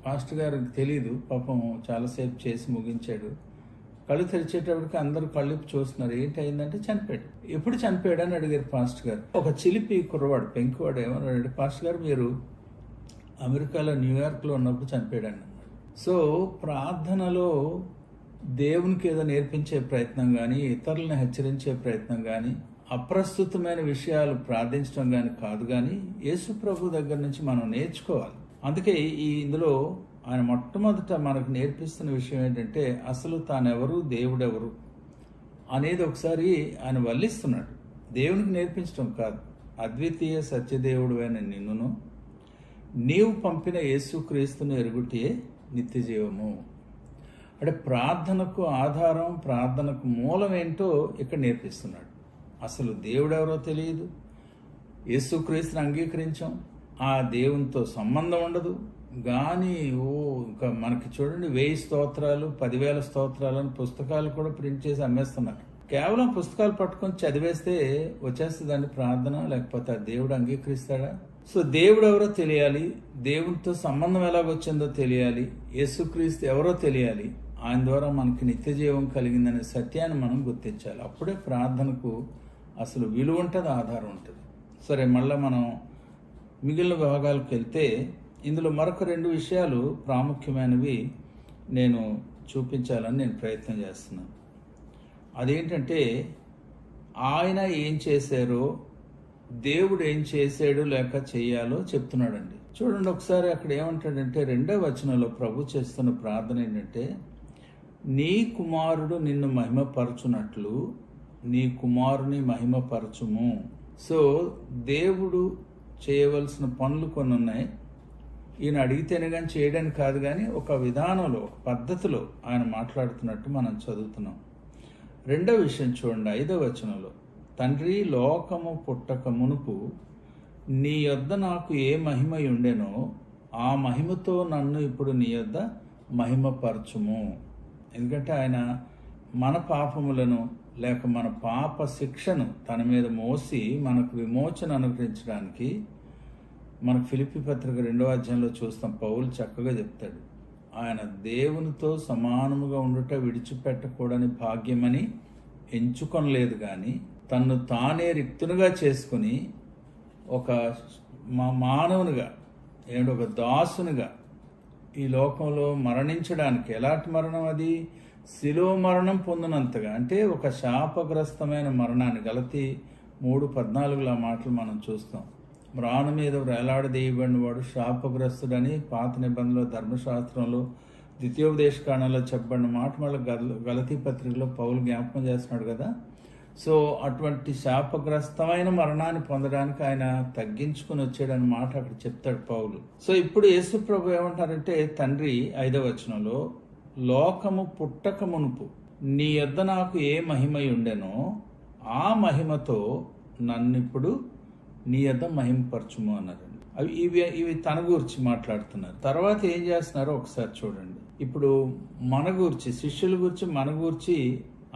A: పాస్టర్ గారికి తెలీదు పాపం, చాలాసేపు చేసి ముగించాడు. కళ్ళు తెరిచేటప్పటికి అందరూ కళ్ళు చూస్తున్నారు, ఏంటి అయిందంటే చనిపోయాడు. ఎప్పుడు చనిపోయాడు అని అడిగారు పాస్టర్ గారు. ఒక చిలిపి కుర్రవాడు, పెంకువాడు ఏమన్నాడు, పాస్టర్ గారు మీరు అమెరికాలో న్యూయార్క్లో ఉన్నప్పుడు చనిపోయాడు అన్నాడు. సో ప్రార్థనలో దేవునికి ఏదో నేర్పించే ప్రయత్నం కానీ, ఇతరులను హెచ్చరించే ప్రయత్నం కానీ, అప్రస్తుతమైన విషయాలు ప్రార్థించడం కానీ కాదు, కానీ యేసు ప్రభు దగ్గర నుంచి మనం నేర్చుకోవాలి. అందుకే ఇందులో ఆయన మొట్టమొదట మనకు నేర్పిస్తున్న విషయం ఏంటంటే, అసలు తానెవరు, దేవుడెవరు అనేది ఒకసారి ఆయన వల్లిస్తున్నాడు. దేవునికి నేర్పించడం కాదు, అద్వితీయ సత్యదేవుడు అయిన నిన్నును నీవు పంపిన యేసుక్రీస్తును ఎరుగుటే నిత్య జీవము. అంటే ప్రార్థనకు ఆధారం, ప్రార్థనకు మూలం ఏంటో ఇక్కడ నేర్పిస్తున్నాడు. అసలు దేవుడెవరో తెలియదు, యేసుక్రీస్తుని అంగీకరించాం, ఆ దేవునితో సంబంధం ఉండదు. కానీ ఇంకా మనకి చూడండి 1000 స్తోత్రాలు 10,000 స్తోత్రాలను పుస్తకాలు కూడా ప్రింట్ చేసి అమ్మేస్తున్నారు. కేవలం పుస్తకాలు పట్టుకొని చదివేస్తే వచ్చేస్తుందండి ప్రార్థన, లేకపోతే ఆ దేవుడు అంగీకరిస్తాడా? సో దేవుడు ఎవరో తెలియాలి, దేవునితో సంబంధం ఎలాగొచ్చిందో తెలియాలి, యేసుక్రీస్తు ఎవరో తెలియాలి, ఆయన ద్వారా మనకి నిత్య జీవం కలిగిందనే సత్యాన్ని మనం గుర్తించాలి. అప్పుడే ప్రార్థనకు అసలు విలువ ఉంటుంది, ఆధారం ఉంటుంది. సరే, మళ్ళీ మనం మిగిలిన భాగాలకు వెళ్తే ఇందులో మరొక 2 విషయాలు ప్రాముఖ్యమైనవి నేను చూపించాలని నేను ప్రయత్నం చేస్తున్నాను. అదేంటంటే, ఆయన ఏం చేశారో, దేవుడు ఏం చేశాడు లేక చెయ్యాలో చెప్తున్నాడండి. చూడండి ఒకసారి అక్కడ ఏమంటాడంటే, 2వ వచనంలో ప్రభు చేస్తున్న ప్రార్థన ఏంటంటే, నీ కుమారుడు నిన్ను మహిమపరచునట్లు నీ కుమారుని మహిమపరచుము. సో దేవుడు చేయవలసిన పనులు కొన్ని ఉన్నాయి. ఈయన అడిగితేనే కానీ చేయడానికి కాదు, కానీ ఒక విధానంలో, ఒక పద్ధతిలో ఆయన మాట్లాడుతున్నట్టు మనం చదువుతున్నాం. 2వ విషయం చూడండి, 5వ వచనంలో తండ్రి, లోకము పుట్టక మునుపు నీ యొద్ద నాకు ఏ మహిమ ఉండెనో ఆ మహిమతో నన్ను ఇప్పుడు నీ యొద్ద మహిమపరచుము. ఎందుకంటే ఆయన మన పాపములను లేక మన పాప శిక్షను తన మీద మోసి మనకు విమోచన అనుగ్రహించడానికి, మనకు ఫిలిప్పీ పత్రిక 2వ అధ్యాయంలో చూస్తాం, పౌలు చక్కగా చెప్తాడు, ఆయన దేవునితో సమానముగా ఉండుట విడిచిపెట్టకూడని భాగ్యమని ఎంచుకొనలేదు, కానీ తన్ను తానే రిక్తునిగా చేసుకుని ఒక మానవునిగా ఒక దాసునిగా ఈ లోకంలో మరణించడానికి, ఎలాంటి మరణం అది? శిలువ మరణం పొందినంతగా, అంటే ఒక శాపగ్రస్తమైన మరణాన్ని. గలతీ 3:14 ఆ మాటలు మనం చూస్తాం. మ్రాను మీద వేలాడదీయబడిన వాడు శాపగ్రస్తుడని పాత నిబంధనలో, ధర్మశాస్త్రంలో, ద్వితీయోపదేశకాండంలో చెప్పబడిన మాట మళ్ళీ గలతీ పత్రికలో పౌలు జ్ఞాపకం చేస్తున్నాడు కదా. సో అటువంటి శాపగ్రస్తమైన మరణాన్ని పొందడానికి ఆయన తగ్గించుకుని వచ్చాడని మాట అక్కడ చెప్తాడు పౌలు. సో ఇప్పుడు యేసు ప్రభు ఏమంటారంటే, తండ్రి 5వ వచనంలో, లోకము పుట్టక మునుపు నీ యొద్ద నాకు ఏ మహిమ ఉండెనో ఆ మహిమతో నన్నిప్పుడు నీ యొద్ద మహిమపరచుము అన్నారండి. ఇవి తన గురించి మాట్లాడుతున్నారు. తర్వాత ఏం చేస్తున్నారో ఒకసారి చూడండి. ఇప్పుడు మన గురించి, శిష్యుల గురించి, మన గురించి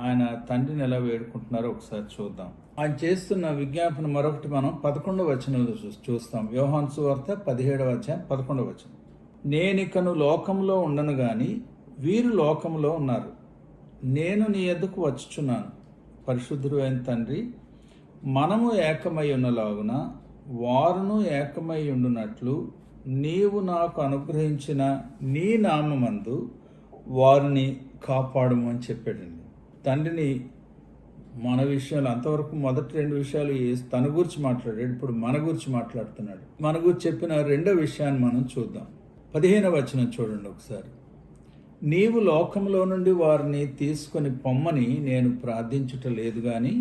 A: ఆయన తండ్రిని ఎలా వేడుకుంటున్నారో ఒకసారి చూద్దాం. ఆయన చేస్తున్న విజ్ఞాపన మరొకటి మనం 11వ వచనంలో చూస్తాం. యోహాను సువార్త 17వ అధ్యాయం 11వ వచనం. నేనికను లోకంలో ఉండను గాని వీరు లోకంలో ఉన్నారు, నేను నీ యొద్దకు వచ్చుచున్నాను. పరిశుద్ధుడు అయిన తండ్రి, మనము ఏకమై ఉన్నలాగున వారును ఏకమై ఉండునట్లు నీవు నాకు అనుగ్రహించిన నీ నామమందు వారిని కాపాడము అని చెప్పాడండి. తండ్రిని మన విషయాలు అంతవరకు మొదటి 2 విషయాలు తన గురించి మాట్లాడాడు, ఇప్పుడు మన గురించి మాట్లాడుతున్నాడు. మన గురించి చెప్పిన 2వ విషయాన్ని మనం చూద్దాం. 15వ వచనం చూడండి ఒకసారి. నీవు లోకంలో నుండి వారిని తీసుకొని పొమ్మని నేను ప్రార్థించుట లేదు కానీ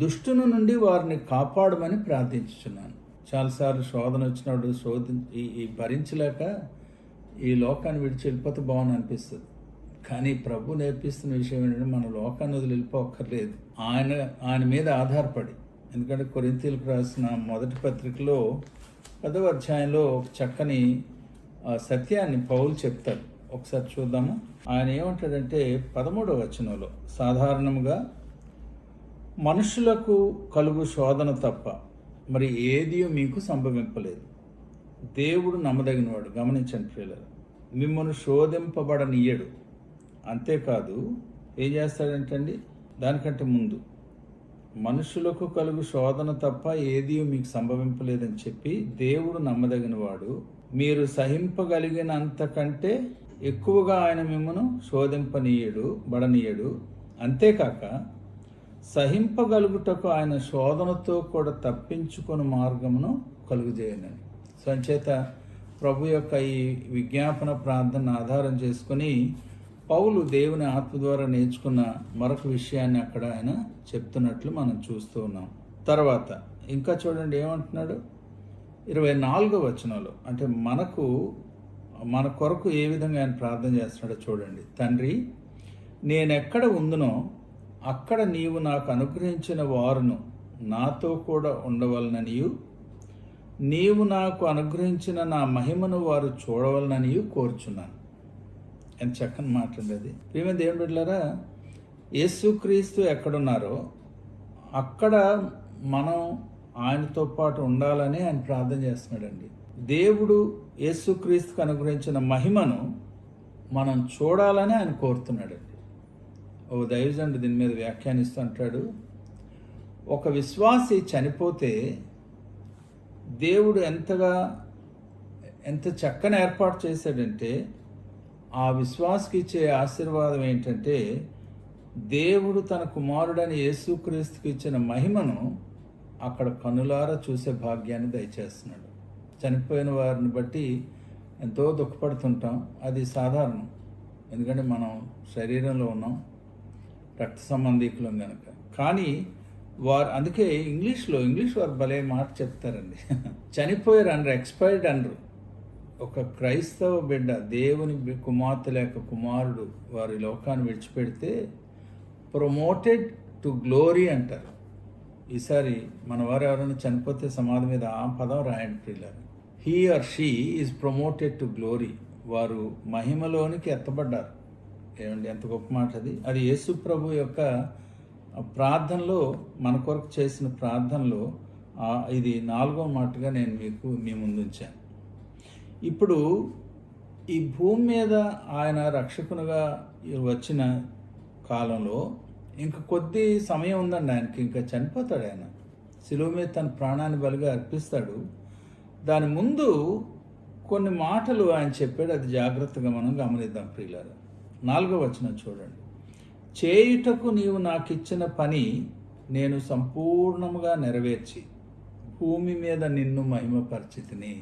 A: దుష్టుని నుండి వారిని కాపాడమని ప్రార్థించుచున్నాను. చాలాసార్లు శోధన వచ్చినప్పుడు ఈ భరించలేక ఈ లోకాన్ని విడిచి వెళ్ళిపోతే బాగుంది అనిపిస్తుంది. కానీ ప్రభు నేర్పిస్తున్న విషయం ఏంటంటే, మన లోకాన్ని వదిలి వెళ్ళిపోక్కర్లేదు, ఆయన మీద ఆధారపడి. ఎందుకంటే కొరింథీయులకు రాసిన మొదటి పత్రికలో 10వ అధ్యాయంలో ఒక చక్కని సత్యాన్ని పౌలు చెప్తాడు. ఒకసారి చూద్దాము. ఆయన ఏమంటాడంటే 13వ వచనంలో, సాధారణముగా మనుషులకు కలుగు శోధన తప్ప మరి ఏది మీకు సంభవింపలేదు. దేవుడు నమ్మదగినవాడు. గమనించండి ప్రియులారా, మిమ్మల్ని శోధింపబడనీయడు. అంతేకాదు ఏం చేస్తాడంటండి, దానికంటే ముందు మనుషులకు కలుగు శోధన తప్ప ఏది మీకు సంభవింపలేదని చెప్పి దేవుడు నమ్మదగినవాడు, మీరు సహింపగలిగినంతకంటే ఎక్కువగా ఆయన మిమ్మల్ని బడనీయడు. అంతేకాక సహింపగలుగుటకు ఆయన శోధనతో కూడా తప్పించుకుని మార్గమును కలుగుజేయనని. సంచేత ప్రభు యొక్క ఈ విజ్ఞాపన ప్రార్థన ఆధారం చేసుకుని పౌలు దేవుని ఆత్మ ద్వారా నేర్చుకున్న మరొక విషయాన్ని అక్కడ ఆయన చెప్తున్నట్లు మనం చూస్తూ ఉన్నాం. తర్వాత ఇంకా చూడండి ఏమంటున్నాడు 24వ వచనంలో. అంటే మన కొరకు ఏ విధంగా ఆయన ప్రార్థన చేస్తున్నాడో చూడండి. తండ్రి, నేనెక్కడ ఉందునో అక్కడ నీవు నాకు అనుగ్రహించిన వారును నాతో కూడా ఉండవలననియు, నీవు నాకు అనుగ్రహించిన నా మహిమను వారు చూడవలననియు కోరుచున్నాను. ఎంత చక్కని మాట్లాడేది అది. ప్రియమైన దేవుని బిడ్డలారా, యేసుక్రీస్తు ఎక్కడున్నారో అక్కడ మనం ఆయనతో పాటు ఉండాలని ఆయన ప్రార్థన చేస్తున్నాడండి. దేవుడు యేసుక్రీస్తుకు అనుగ్రహించిన మహిమను మనం చూడాలని ఆయన కోరుతున్నాడండి. ఓ దైవజనుడు దీని మీద వ్యాఖ్యానిస్తూ అంటాడు, ఒక విశ్వాసి చనిపోతే దేవుడు ఎంత చక్కని ఏర్పాటు చేశాడంటే, ఆ విశ్వాసకి ఇచ్చే ఆశీర్వాదం ఏంటంటే, దేవుడు తన కుమారుడని యేసుక్రీస్తుకి ఇచ్చిన మహిమను అక్కడ కనులారా చూసే భాగ్యాన్ని దయచేస్తున్నాడు. చనిపోయిన వారిని బట్టి ఎంతో దుఃఖపడుతుంటాం, అది సాధారణం. ఎందుకంటే మనం శరీరంలో ఉన్నాం, రక్త సంబంధీకులం కనుక. కానీ అందుకే ఇంగ్లీష్ వారు భలే మాట చెప్తారండి, చనిపోయారు అనరు, ఎక్స్పైర్డ్ అనరు. ఒక క్రైస్తవ బిడ్డ, దేవుని కుమార్తె లేక కుమారుడు వారి లోకాన్ని విడిచిపెడితే ప్రమోటెడ్ టు గ్లోరీ అంటారు. ఈసారి మన వారు ఎవరైనా చనిపోతే సమాధి మీద ఆ పదం రాయండి ప్రియులారా. He or she is promoted to glory. వారు మహిమలోనికి ఎత్తబడ్డారు. ఏమండి, ఎంత గొప్ప మాట అది. అది యేసు ప్రభు యొక్క ప్రార్థనలో, మన కొరకు చేసిన ప్రార్థనలో ఇది 4వ మాటగా నేను మీ ముందు ఉంచాను. ఇప్పుడు ఈ భూమి మీద ఆయన రక్షకునిగా వచ్చిన కాలంలో ఇంక కొద్ది సమయం ఉందండి ఆయనకి. ఇంకా చనిపోతాడు ఆయన. శిలువ మీద తన ప్రాణాన్ని బలిగా అర్పిస్తాడు. దాని ముందు కొన్ని మాటలు ఆయన చెప్పాడు. అది జాగ్రత్తగా మనం గమనిద్దాం ప్రియులారా. 4వ వచనం చూడండి. చేయుటకు నీవు నాకు ఇచ్చిన పని నేను సంపూర్ణముగా నెరవేర్చి భూమి మీద నిన్ను మహిమపరిచితిని.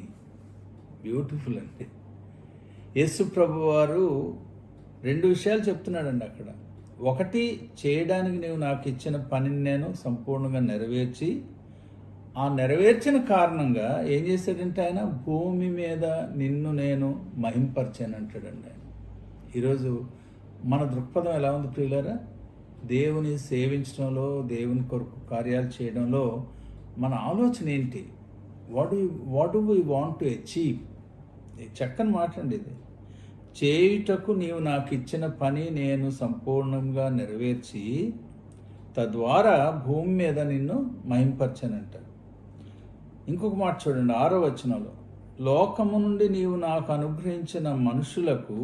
A: బ్యూటిఫుల్ అండి. యేసు ప్రభు వారు 2 విషయాలు చెప్తున్నాడండి అక్కడ. ఒకటి, చేయడానికి నీవు నాకు ఇచ్చిన పనిని నేను సంపూర్ణంగా నెరవేర్చి, ఆ నెరవేర్చిన కారణంగా ఏం చేశాడంటే ఆయన భూమి మీద నిన్ను నేను మహింపరిచాను అంటాడండి ఆయన. ఈరోజు మన దృక్పథం ఎలా ఉంది ప్రియులారా? దేవుని సేవించడంలో, దేవుని కొరకు కార్యాలు చేయడంలో మన ఆలోచన ఏంటి? What do we want to achieve? చక్కని మాట అండి ఇది. చేయుటకు నీవు నాకు ఇచ్చిన పని నేను సంపూర్ణంగా నెరవేర్చి తద్వారా భూమి మీద నిన్ను మహింపరచానంట. ఇంకొక మాట చూడండి 6వ వచనంలో. లోకము నుండి నీవు నాకు అనుగ్రహించిన మనుషులకు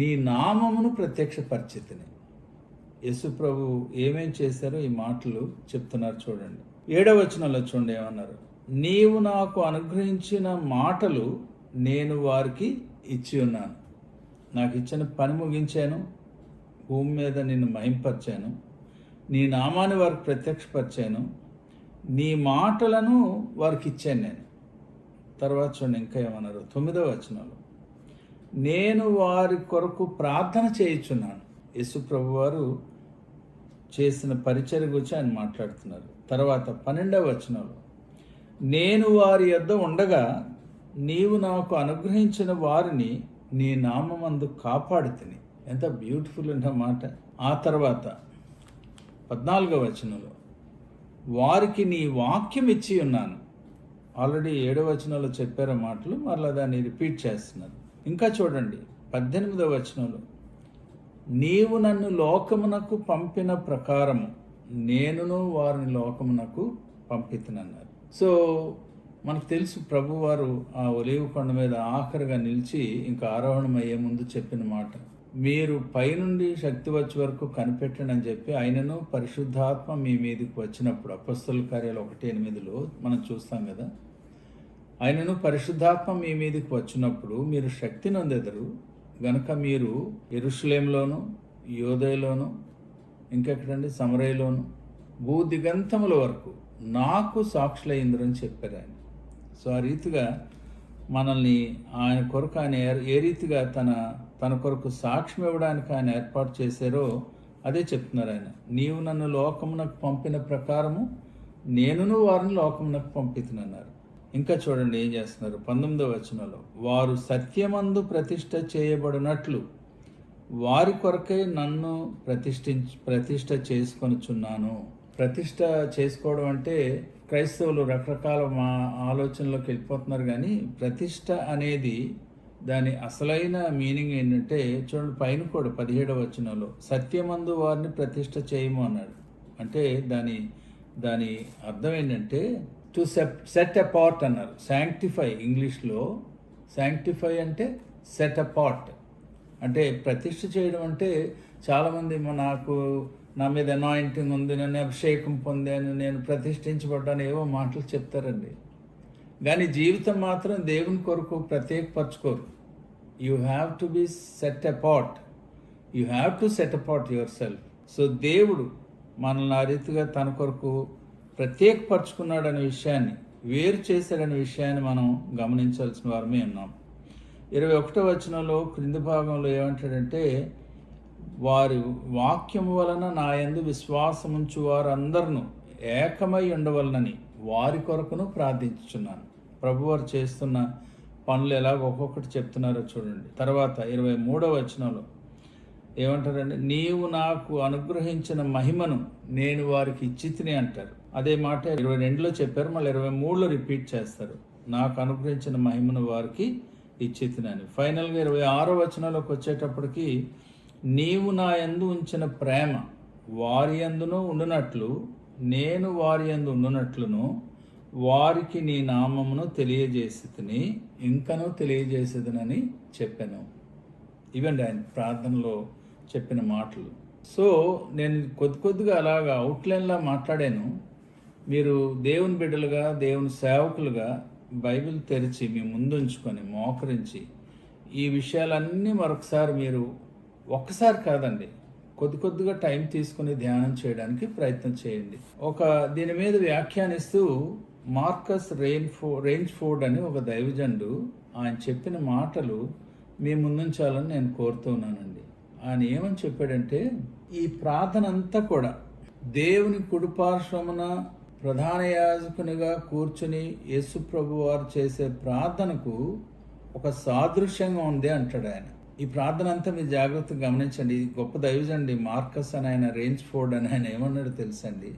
A: నీ నామమును ప్రత్యక్షపరిచితిని. యేసు ప్రభు ఏమేం చేశారో ఈ మాటలు చెప్తున్నారు చూడండి. 7వ వచనంలో చూడండి ఏమన్నారు. నీవు నాకు అనుగ్రహించిన మాటలు నేను వారికి ఇచ్చి ఉన్నాను. నాకు ఇచ్చిన పని ముగించాను, భూమి మీద నిన్ను మహింపరిచాను, నీ నామాన్ని వారికి ప్రత్యక్షపరిచాను, నీ మాటలను వారికి ఇచ్చాను నేను. తర్వాత చూడండి ఇంకా ఏమన్నారు 9వ వచనంలో. నేను వారి కొరకు ప్రార్థన చేయుచున్నాను. యేసు ప్రభు వారు చేసిన పరిచర్య గురించి ఆయన మాట్లాడుతున్నారు. తర్వాత 12వ వచనంలో. నేను వారి యొద్ద ఉండగా నీవు నాకు అనుగ్రహించిన వారిని నీ నామమందు కాపాడితిని. ఎంత బ్యూటిఫుల్ అన్నమాట. ఆ తర్వాత 14వ వచనంలో. వారికి నీ వాక్యం ఇచ్చి ఉన్నాను. ఆల్రెడీ 7వ వచనంలో చెప్పారు మాటలు, మరలా దాన్ని రిపీట్ చేస్తున్నారు. ఇంకా చూడండి 18వ వచనంలో. నీవు నన్ను లోకమునకు పంపిన ప్రకారము నేనును వారిని లోకమునకు పంపితునన్నారు. సో మనకు తెలుసు ప్రభువారు ఆ ఒలీవ కొండ మీద ఆఖరిగా నిలిచి ఇంకా ఆరోహణం అయ్యే ముందు చెప్పిన మాట, మీరు పైనుండి శక్తి వచ్చే వరకు కనిపెట్టండి అని చెప్పి ఆయనను పరిశుద్ధాత్మ మీ మీదకి వచ్చినప్పుడు అపొస్తలుల కార్యాలు 1:8లో మనం చూస్తాం కదా. ఆయనను పరిశుద్ధాత్మ మీ మీదకి వచ్చినప్పుడు మీరు శక్తి నొందెదరు గనుక మీరు యెరూషలేములోను, యూదయలోను, ఇంకెక్కడండి సమరయలోను, భూదిగంతముల వరకు నాకు సాక్షులైందని చెప్పారు ఆయన. సో ఆ రీతిగా మనల్ని ఆయన కొరకు ఆయన ఏ రీతిగా తన కొరకు సాక్ష్యం ఇవ్వడానికి ఆయన ఏర్పాటు చేశారో అదే చెప్తున్నారు ఆయన. నీవు నన్ను లోకమునకు పంపిన ప్రకారము నేనును వారిని లోకమునకు పంపితునన్నారు. ఇంకా చూడండి ఏం చేస్తున్నారు 19వ వచనంలో. వారు సత్యమందు ప్రతిష్ఠ చేయబడినట్లు వారి కొరకై నన్ను ప్రతిష్ఠ చేసుకొనుచున్నాను. ప్రతిష్ఠ చేసుకోవడం అంటే క్రైస్తవులు రకరకాల ఆలోచనలోకి వెళ్ళిపోతున్నారు. కానీ ప్రతిష్ఠ అనేది దాని అసలైన మీనింగ్ ఏంటంటే చూడండి పైన కూడా 17వ వచనంలో సత్యమందు వారిని ప్రతిష్ఠ చేయము అన్నాడు. అంటే దాని అర్థం ఏంటంటే టు సెట్ అపార్ట్ అన్నారు. శాంక్టిఫై, ఇంగ్లీష్లో శాంక్టిఫై అంటే సెట్ అపార్ట్. అంటే ప్రతిష్ఠ చేయడం అంటే చాలామంది నా మీద అనాయింటింగ్ ఉంది, నేను అభిషేకం పొందాను, నేను ప్రతిష్ఠించబడ్డాను, ఏవో మాటలు చెప్తారండి. కానీ జీవితం మాత్రం దేవుని కొరకు ప్రత్యేకపరచుకోరు. You have to be set apart. You have to set apart yourself. So దేవుడు మనల్ని ఆ రీతిగా తన కొరకు ప్రత్యేకపరచుకున్నాడనే విషయాన్ని, వేరు చేశాడనే విషయాన్ని మనం గమనించాల్సిన వారమే ఉన్నాం. 21వ వచనంలో క్రింది భాగంలో ఏమంటాడంటే, వారి వాక్యము వలన నా యందు విశ్వాసముంచు వారందరూ ఏకమై ఉండవలనని వారి కొరకును ప్రార్థించుచున్నాను. ప్రభువారు చేస్తున్న పనులు ఎలాగ ఒక్కొక్కటి చెప్తున్నారో చూడండి. తర్వాత 23వ వచనంలో ఏమంటారంటే, నీవు నాకు అనుగ్రహించిన మహిమను నేను వారికి ఇచ్చితిని అంటారు. అదే మాట 22లో చెప్పారు, మళ్ళీ 23లో రిపీట్ చేస్తారు. నాకు అనుగ్రహించిన మహిమను వారికి ఇచ్చితినని. ఫైనల్గా 26వ వచనంలోకి వచ్చేటప్పటికి, నీవు నా యందు ఉంచిన ప్రేమ వారి యందును ఉండునట్లు నేను వారి యందు ఉండునట్లును వారికి నీ నామమును తెలియజేసితిని, ఇంకనూ తెలియజేసేదనని చెప్పాను. ఇవండి ఆయన ప్రార్థనలో చెప్పిన మాటలు. సో నేను కొద్దిగా అలాగా అవుట్లైన్లా మాట్లాడాను. మీరు దేవుని బిడ్డలుగా, దేవుని సేవకులుగా బైబిల్ తెరిచి మీ ముందుంచుకొని మోకరించి ఈ విషయాలన్నీ మరొకసారి మీరు ఒక్కసారి కాదండి, కొద్దిగా టైం తీసుకుని ధ్యానం చేయడానికి ప్రయత్నం చేయండి. దీని మీద వ్యాఖ్యానిస్తూ మార్కస్ రేంజ్ఫోర్డ్ అని ఒక దైవజనుడు ఆయన చెప్పిన మాటలు మీ ముందుంచాలని నేను కోరుతున్నానండి. ఆయన ఏమని చెప్పాడంటే, ఈ ప్రార్థన అంతా కూడా దేవుని కుడిపార్శ్వమున ప్రధాన యాజకునిగా కూర్చుని యేసు ప్రభు వారు చేసే ప్రార్థనకు ఒక సాదృశ్యంగా ఉంది అంటాడు ఆయన. ఈ ప్రార్థన అంతా మీరు జాగ్రత్తగా గమనించండి. గొప్ప దైవజండి మార్కస్ అని ఆయన రేంజ్ఫోర్డ్ అని ఆయన ఏమన్నాడు తెలుసండి,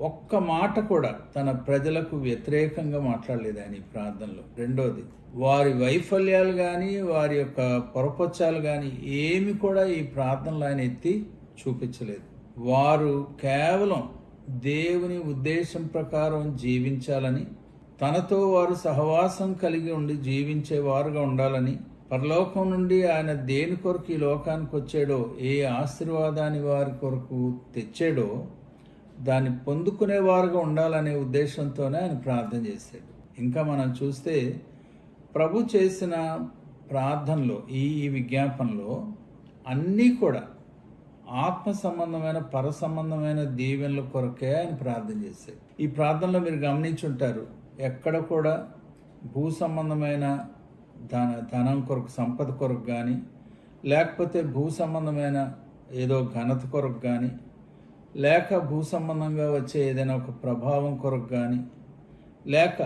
A: ఒక్క మాట కూడా తన ప్రజలకు వ్యతిరేకంగా మాట్లాడలేదు ఆయన ఈ ప్రార్థనలో. రెండోది, వారి వైఫల్యాలు కానీ వారి యొక్క పొరపచ్చాలు కానీ ఏమి కూడా ఈ ప్రార్థనలో ఆయన ఎత్తి చూపించలేదు. వారు కేవలం దేవుని ఉద్దేశం ప్రకారం జీవించాలని, తనతో వారు సహవాసం కలిగి ఉండి జీవించేవారుగా ఉండాలని, పరలోకం నుండి ఆయన దేని కొరకు ఈ లోకానికి వచ్చాడో, ఏ ఆశీర్వాదాన్ని వారి కొరకు తెచ్చాడో దాన్ని పొందుకునేవారుగా ఉండాలనే ఉద్దేశంతోనే ఆయన ప్రార్థన చేశాడు. ఇంకా మనం చూస్తే ప్రభు చేసిన ప్రార్థనలో ఈ విజ్ఞాపనలో అన్నీ కూడా ఆత్మ సంబంధమైన పర సంబంధమైన దీవెనల కొరకే ఆయన ప్రార్థన చేశాడు. ఈ ప్రార్థనలో మీరు గమనించుంటారు, ఎక్కడ కూడా భూ సంబంధమైన ధనం కొరకు, సంపద కొరకు కానీ, లేకపోతే భూ సంబంధమైన ఏదో ఘనత కొరకు కానీ, లేక భూ సంబంధంగా వచ్చే ఏదైనా ఒక ప్రభావం కొరకు కానీ, లేక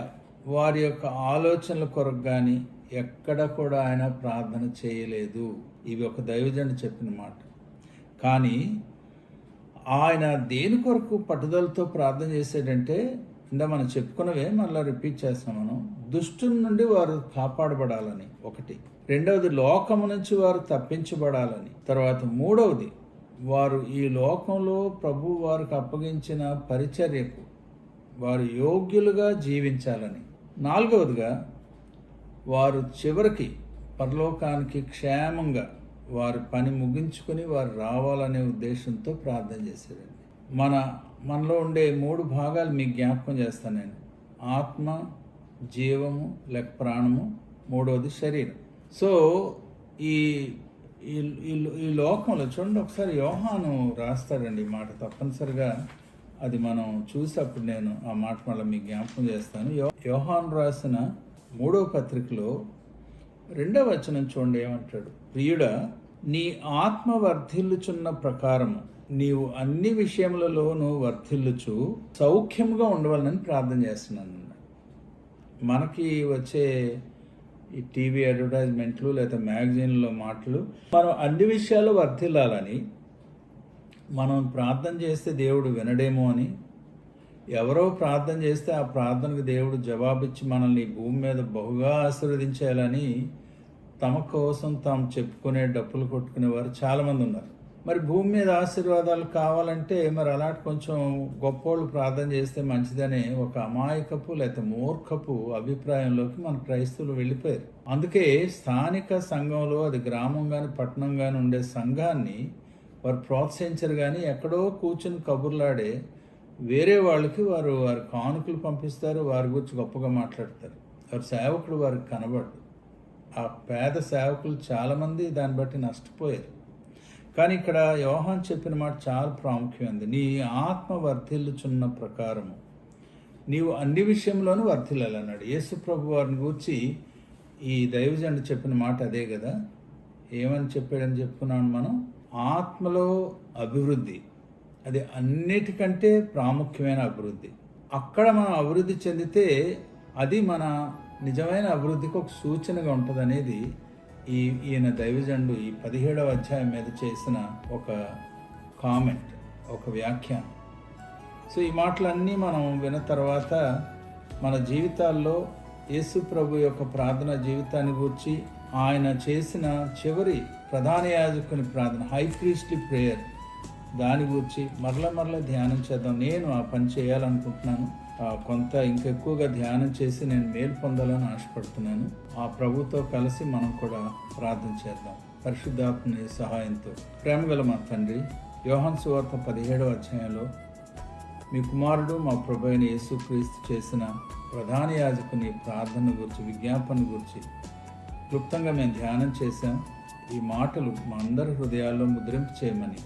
A: వారి యొక్క ఆలోచనల కొరకు కానీ ఎక్కడ కూడా ఆయన ప్రార్థన చేయలేదు. ఇవి ఒక దైవజనుడు చెప్పిన మాట. కానీ ఆయన దేని కొరకు పట్టుదలతో ప్రార్థన చేశాడంటే, మనం చెప్పుకున్నవే మళ్ళీ రిపీట్ చేస్తాం మనం. దుష్టుని నుండి వారు కాపాడబడాలని ఒకటి, రెండవది లోకము నుంచి వారు తప్పించబడాలని, తర్వాత మూడవది వారు ఈ లోకంలో ప్రభు వారికి అప్పగించిన పరిచర్యకు వారు యోగ్యులుగా జీవించాలని, నాలుగవదిగా వారు చివరికి పరలోకానికి క్షేమంగా వారి పని ముగించుకొని వారు రావాలనే ఉద్దేశంతో ప్రార్థన చేశారండి. మనలో ఉండే 3 భాగాలు మీకు జ్ఞాపకం చేస్తాను నేను. ఆత్మ, జీవము లేక ప్రాణము, మూడవది శరీరం. సో ఈ లోకంలో చూడండి, ఒకసారి యోహాను రాస్తాడండి ఈ మాట. తప్పనిసరిగా అది మనం చూసినప్పుడు నేను ఆ మాట మళ్ళీ మీకు జ్ఞాపకం చేస్తాను. యోహాను రాసిన 3వ పత్రికలో 2వ వచనం చూడండి ఏమంటాడు, ప్రియుడా, నీ ఆత్మ వర్ధిల్లుచున్న ప్రకారము నీవు అన్ని విషయములలోనూ వర్ధిల్లుచు సౌఖ్యముగా ఉండవాలని ప్రార్థన చేస్తున్నాను. మనకి వచ్చే ఈ టీవీ అడ్వర్టైజ్మెంట్లు లేదా మ్యాగజైన్లో మాటలు, మనం అన్ని విషయాలు వర్ధిల్లాలని, మనం ప్రార్థన చేస్తే దేవుడు వినడేమో అని, ఎవరో ప్రార్థన చేస్తే ఆ ప్రార్థనకు దేవుడు జవాబిచ్చి మనల్ని భూమి మీద బహుగా ఆశీర్వదించాలని తమ కోసం తాము చెప్పుకునే డప్పులు కొట్టుకునేవారు చాలామంది ఉన్నారు. మరి భూమి మీద ఆశీర్వాదాలు కావాలంటే మరి అలాంటి కొంచెం గొప్పోళ్ళు ప్రార్థన చేస్తే మంచిదనే ఒక అమాయకపు లేకపోతే మూర్ఖపు అభిప్రాయంలోకి మన క్రైస్తవులు వెళ్ళిపోయారు. అందుకే స్థానిక సంఘంలో, అది గ్రామం కానీ పట్టణం కానీ ఉండే సంఘాన్ని వారు ప్రోత్సహించరు. కానీ ఎక్కడో కూర్చుని కబుర్లాడే వేరే వాళ్ళకి వారి కానుకలు పంపిస్తారు, వారి గురించి గొప్పగా మాట్లాడతారు. వారి సేవకుడు వారికి కనబడు. ఆ పేద సేవకులు చాలామంది దాన్ని బట్టి నష్టపోయారు. కానీ ఇక్కడ యోహాను చెప్పిన మాట చాలా ప్రాముఖ్యమైనది. నీ ఆత్మ వర్ధిల్లుచున్న ప్రకారము నీవు అన్ని విషయంలోనూ వర్ధిల్లాలన్నాడు. యేసు ప్రభు వారిని గూర్చి ఈ దైవజనుడు చెప్పిన మాట అదే కదా. ఏమని చెప్పాడని చెప్పుకున్నాను మనం, ఆత్మలో అభివృద్ధి, అది అన్నిటికంటే ప్రాముఖ్యమైన అభివృద్ధి. అక్కడ మనం అభివృద్ధి చెందితే అది మన నిజమైన అభివృద్ధికి ఒక సూచనగా ఉంటుంది అనేది ఈయన దైవజనుడు ఈ 17వ అధ్యాయం మీద చేసిన ఒక కామెంట్, ఒక వ్యాఖ్యానం. సో ఈ మాటలన్నీ మనం విన్న తర్వాత మన జీవితాల్లో యేసు ప్రభు యొక్క ప్రార్థన జీవితాన్ని గురించి, ఆయన చేసిన చివరి ప్రధాన యాజకుని ప్రార్థన, హై ప్రీస్ట్లీ ప్రేయర్, దాని గురించి మరల ధ్యానం చేద్దాం. నేను ఆ పని చేయాలనుకుంటున్నాను. కొంత ఇంకెక్కువగా ధ్యానం చేసి నేను మేలు పొందాలని ఆశపడుతున్నాను. ఆ ప్రభుతో కలిసి మనం కూడా ప్రార్థన చేద్దాం పరిశుద్ధాత్మని సహాయంతో. ప్రేమగల మా తండ్రి, యోహాను సువార్త 17వ అధ్యాయంలో మీ కుమారుడు మా ప్రభు అయిన యేసుక్రీస్తు చేసిన ప్రధాన యాజకుని ప్రార్థన గురించి, విజ్ఞాపన గురించి క్లుప్తంగా మేము ధ్యానం చేశాం. ఈ మాటలు మా అందరి హృదయాల్లో ముద్రింపు చేయమని,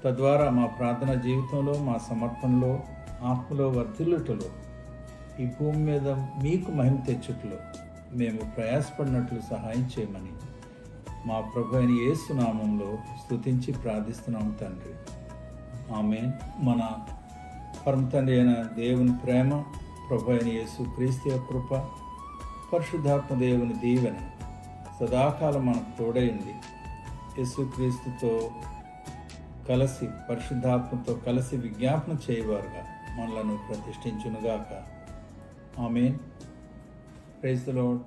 A: తద్వారా మా ప్రార్థన జీవితంలో, మా సమర్పణలో, ఆత్మలో వర్ధిల్లుటలో, ఈ భూమి మీద మీకు మహిమ తెచ్చుటలో మేము ప్రయాసపడినట్లు సహాయం చేయమని మా ప్రభు అయిన యేసు నామంలో స్తుతించి ప్రార్థిస్తున్నాం తండ్రి. ఆమేన్. మన పరమ తండ్రి అయిన దేవుని ప్రేమ, ప్రభు అయిన యేసు క్రీస్తు యొక్క కృప, పరిశుద్ధాత్మ దేవుని దీవెన సదాకాలం మనకు తోడైంది. యేసుక్రీస్తుతో కలిసి, పరిశుద్ధాత్మతో కలిసి విజ్ఞాపన చేయవారుగా మనలను ప్రతిష్ఠించునుగాక. ఆమేన్. Praise the lord.